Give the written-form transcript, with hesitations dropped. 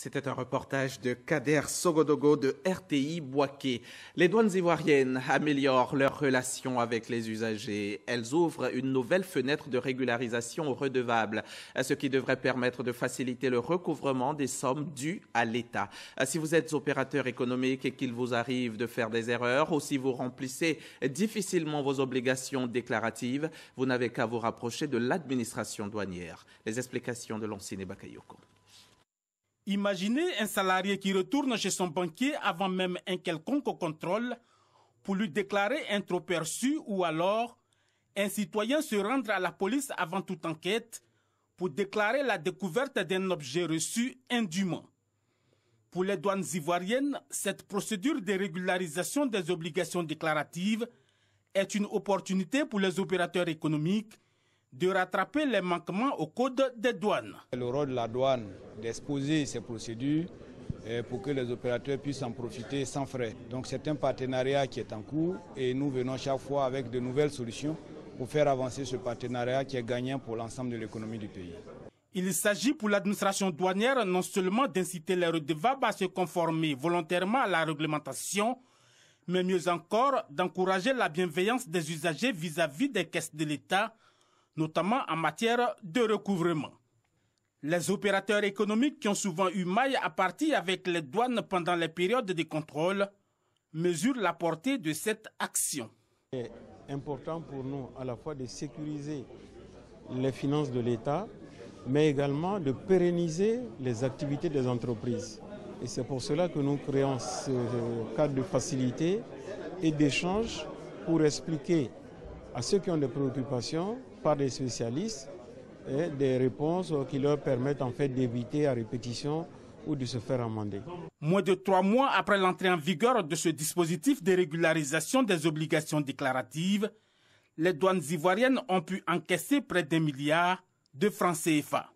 C'était un reportage de Kader Sogodogo de RTI Boaké. Les douanes ivoiriennes améliorent leurs relations avec les usagers. Elles ouvrent une nouvelle fenêtre de régularisation aux redevables, ce qui devrait permettre de faciliter le recouvrement des sommes dues à l'État. Si vous êtes opérateur économique et qu'il vous arrive de faire des erreurs ou si vous remplissez difficilement vos obligations déclaratives, vous n'avez qu'à vous rapprocher de l'administration douanière. Les explications de Lancine Bakayoko. Imaginez un salarié qui retourne chez son banquier avant même un quelconque contrôle pour lui déclarer un trop-perçu ou alors un citoyen se rendre à la police avant toute enquête pour déclarer la découverte d'un objet reçu indûment. Pour les douanes ivoiriennes, cette procédure de régularisation des obligations déclaratives est une opportunité pour les opérateurs économiques de rattraper les manquements au code des douanes. Le rôle de la douane d'exposer ces procédures pour que les opérateurs puissent en profiter sans frais. Donc c'est un partenariat qui est en cours et nous venons chaque fois avec de nouvelles solutions pour faire avancer ce partenariat qui est gagnant pour l'ensemble de l'économie du pays. Il s'agit pour l'administration douanière non seulement d'inciter les redevables à se conformer volontairement à la réglementation, mais mieux encore d'encourager la bienveillance des usagers vis-à-vis des caisses de l'État, notamment en matière de recouvrement. Les opérateurs économiques qui ont souvent eu maille à partie avec les douanes pendant les périodes de contrôle mesurent la portée de cette action. C'est important pour nous à la fois de sécuriser les finances de l'État, mais également de pérenniser les activités des entreprises. Et c'est pour cela que nous créons ce cadre de facilité et d'échange pour expliquer à ceux qui ont des préoccupations par des spécialistes et des réponses qui leur permettent en fait d'éviter à répétition ou de se faire amender. Moins de 3 mois après l'entrée en vigueur de ce dispositif de régularisation des obligations déclaratives, les douanes ivoiriennes ont pu encaisser près d'1 milliard de francs CFA.